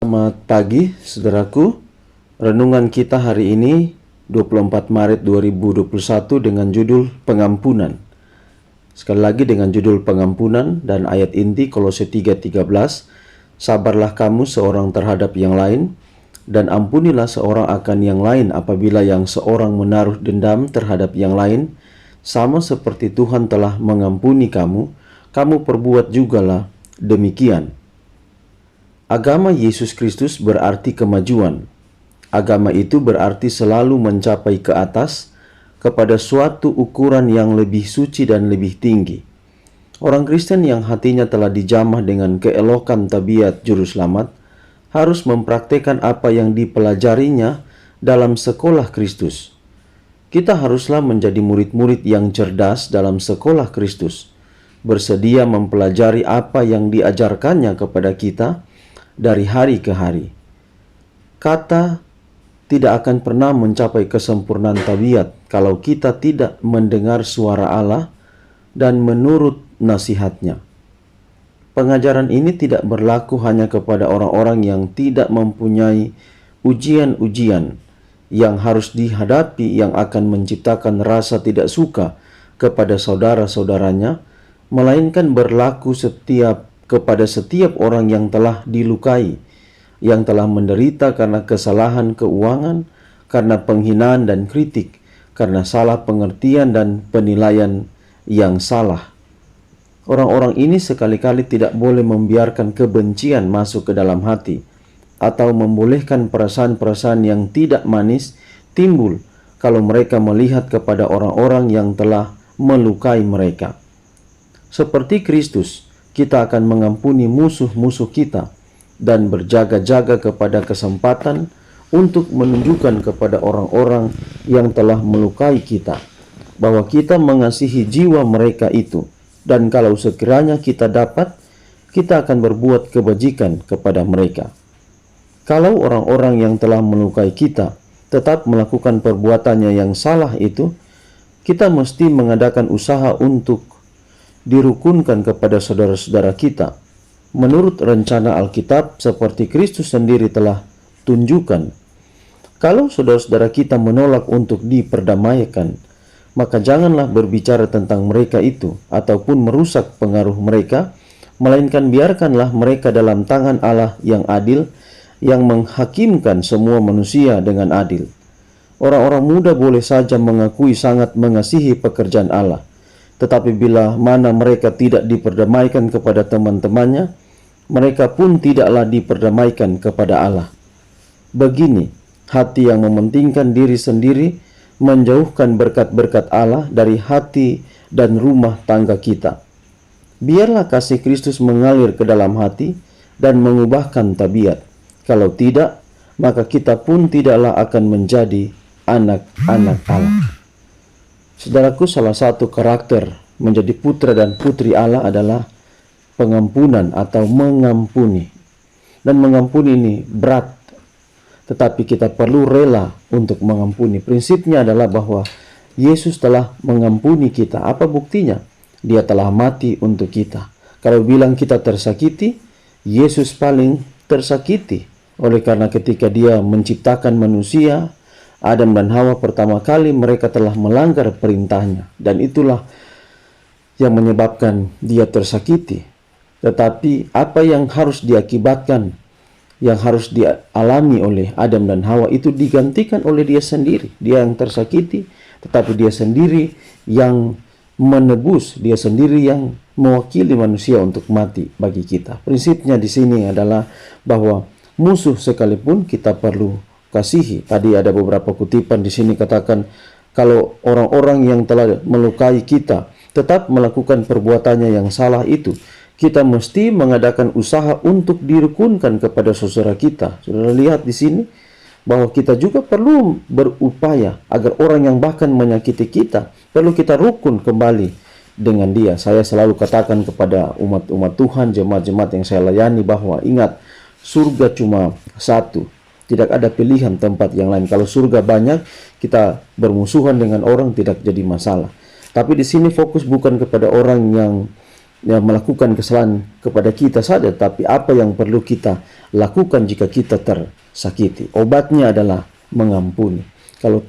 Selamat pagi, saudaraku. Renungan kita hari ini 24 Maret 2021 dengan judul Pengampunan. Sekali lagi dengan judul Pengampunan dan ayat inti Kolose 3:13. Sabarlah kamu seorang terhadap yang lain dan ampunilah seorang akan yang lain apabila yang seorang menaruh dendam terhadap yang lain, sama seperti Tuhan telah mengampuni kamu, kamu perbuat jugalah demikian. Agama Yesus Kristus berarti kemajuan. Agama itu berarti selalu mencapai ke atas kepada suatu ukuran yang lebih suci dan lebih tinggi. Orang Kristen yang hatinya telah dijamah dengan keelokan tabiat juru selamat harus mempraktekkan apa yang dipelajarinya dalam sekolah Kristus. Kita haruslah menjadi murid-murid yang cerdas dalam sekolah Kristus, bersedia mempelajari apa yang diajarkannya kepada kita dari hari ke hari. Kata tidak akan pernah mencapai kesempurnaan tabiat kalau kita tidak mendengar suara Allah dan menurut nasihatnya. Pengajaran ini tidak berlaku hanya kepada orang-orang yang tidak mempunyai ujian-ujian yang harus dihadapi yang akan menciptakan rasa tidak suka kepada saudara-saudaranya, melainkan berlaku kepada setiap orang yang telah dilukai, yang telah menderita karena kesalahan keuangan, karena penghinaan dan kritik, karena salah pengertian dan penilaian yang salah. Orang-orang ini sekali-kali tidak boleh membiarkan kebencian masuk ke dalam hati, atau membolehkan perasaan-perasaan yang tidak manis timbul kalau mereka melihat kepada orang-orang yang telah melukai mereka. Seperti Kristus, kita akan mengampuni musuh-musuh kita dan berjaga-jaga kepada kesempatan untuk menunjukkan kepada orang-orang yang telah melukai kita bahwa kita mengasihi jiwa mereka itu, dan kalau sekiranya kita dapat, kita akan berbuat kebajikan kepada mereka. Kalau orang-orang yang telah melukai kita tetap melakukan perbuatannya yang salah itu, kita mesti mengadakan usaha untuk dirukunkan kepada saudara-saudara kita menurut rencana Alkitab seperti Kristus sendiri telah tunjukkan. Kalau saudara-saudara kita menolak untuk diperdamaikan, maka janganlah berbicara tentang mereka itu ataupun merusak pengaruh mereka, melainkan biarkanlah mereka dalam tangan Allah yang adil, yang menghakimkan semua manusia dengan adil. Orang-orang muda boleh saja mengakui sangat mengasihi pekerjaan Allah, tetapi bila mana mereka tidak diperdamaikan kepada teman-temannya, mereka pun tidaklah diperdamaikan kepada Allah. Begini, hati yang mementingkan diri sendiri menjauhkan berkat-berkat Allah dari hati dan rumah tangga kita. Biarlah kasih Kristus mengalir ke dalam hati dan mengubahkan tabiat. Kalau tidak, maka kita pun tidaklah akan menjadi anak-anak Allah. Saudaraku, salah satu karakter menjadi putra dan putri Allah adalah pengampunan atau mengampuni. Dan mengampuni ini berat, tetapi kita perlu rela untuk mengampuni. Prinsipnya adalah bahwa Yesus telah mengampuni kita. Apa buktinya? Dia telah mati untuk kita. Kalau bilang kita tersakiti, Yesus paling tersakiti. Oleh karena ketika dia menciptakan manusia, Adam dan Hawa pertama kali mereka telah melanggar perintahnya, dan itulah yang menyebabkan dia tersakiti. Tetapi apa yang harus diakibatkan, yang harus dialami oleh Adam dan Hawa itu digantikan oleh dia sendiri. Dia yang tersakiti, tetapi dia sendiri yang menebus, dia sendiri yang mewakili manusia untuk mati bagi kita. Prinsipnya di sini adalah bahwa musuh sekalipun kita perlu kasihi. Tadi ada beberapa kutipan di sini katakan, kalau orang-orang yang telah melukai kita tetap melakukan perbuatannya yang salah itu, kita mesti mengadakan usaha untuk dirukunkan kepada saudara kita. Saudara lihat di sini bahwa kita juga perlu berupaya agar orang yang bahkan menyakiti kita, perlu kita rukun kembali dengan dia. Saya selalu katakan kepada umat-umat Tuhan, jemaat-jemaat yang saya layani, bahwa ingat, surga cuma satu. Tidak ada pilihan tempat yang lain. Kalau surga banyak, kita bermusuhan dengan orang tidak jadi masalah. Tapi di sini fokus bukan kepada orang yang melakukan kesalahan kepada kita saja, tapi apa yang perlu kita lakukan jika kita tersakiti. Obatnya adalah mengampuni. Kalau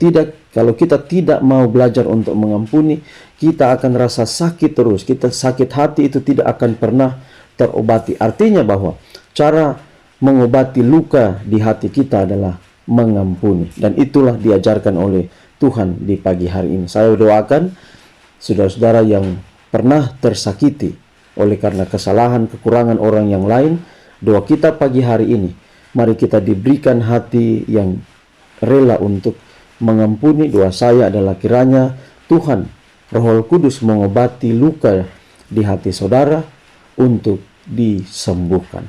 kita tidak mau belajar untuk mengampuni, kita akan rasa sakit terus. Kita sakit hati itu tidak akan pernah terobati. Artinya bahwa cara mengobati luka di hati kita adalah mengampuni. Dan itulah diajarkan oleh Tuhan di pagi hari ini. Saya doakan saudara-saudara yang pernah tersakiti oleh karena kesalahan, kekurangan orang yang lain, doa kita pagi hari ini, mari kita diberikan hati yang rela untuk mengampuni. Doa saya adalah kiranya Tuhan, Roh Kudus mengobati luka di hati saudara untuk disembuhkan.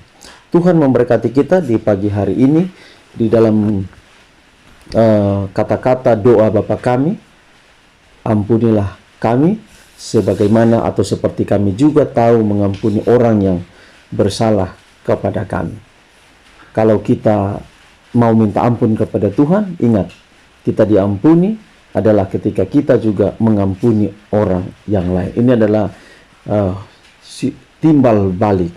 Tuhan memberkati kita di pagi hari ini di dalam kata-kata doa Bapa kami, ampunilah kami sebagaimana atau seperti kami juga tahu mengampuni orang yang bersalah kepada kami. Kalau kita mau minta ampun kepada Tuhan, ingat, kita diampuni adalah ketika kita juga mengampuni orang yang lain. Ini adalah timbal balik.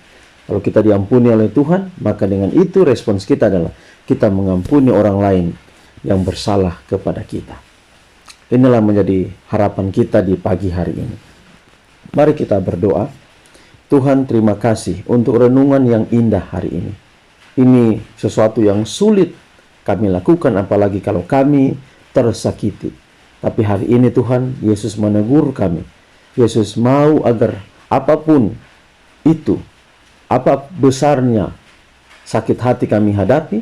Kalau kita diampuni oleh Tuhan, maka dengan itu respons kita adalah kita mengampuni orang lain yang bersalah kepada kita. Inilah menjadi harapan kita di pagi hari ini. Mari kita berdoa. Tuhan, terima kasih untuk renungan yang indah hari ini. Ini sesuatu yang sulit kami lakukan, apalagi kalau kami tersakiti. Tapi hari ini Tuhan, Yesus menegur kami. Yesus mau agar apapun itu, apa besarnya sakit hati kami hadapi,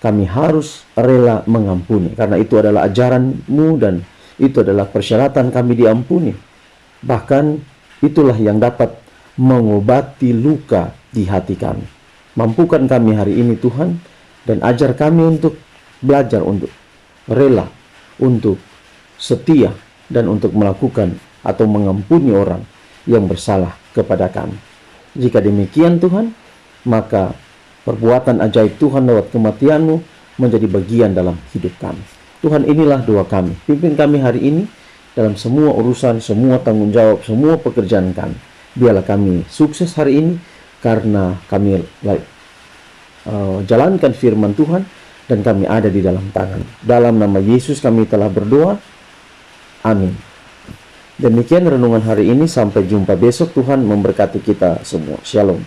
kami harus rela mengampuni. Karena itu adalah ajaran-Mu dan itu adalah persyaratan kami diampuni. Bahkan itulah yang dapat mengobati luka di hati kami. Mampukan kami hari ini Tuhan, dan ajar kami untuk belajar, untuk rela, untuk setia, dan untuk melakukan atau mengampuni orang yang bersalah kepada kami. Jika demikian Tuhan, maka perbuatan ajaib Tuhan lewat kematian-Mu menjadi bagian dalam hidup kami. Tuhan, inilah doa kami. Pimpin kami hari ini dalam semua urusan, semua tanggung jawab, semua pekerjaan kami. Biarlah kami sukses hari ini karena kami jalankan firman Tuhan dan kami ada di dalam tangan. Dalam nama Yesus kami telah berdoa. Amin. Demikian renungan hari ini. Sampai jumpa besok. Tuhan memberkati kita semua. Shalom.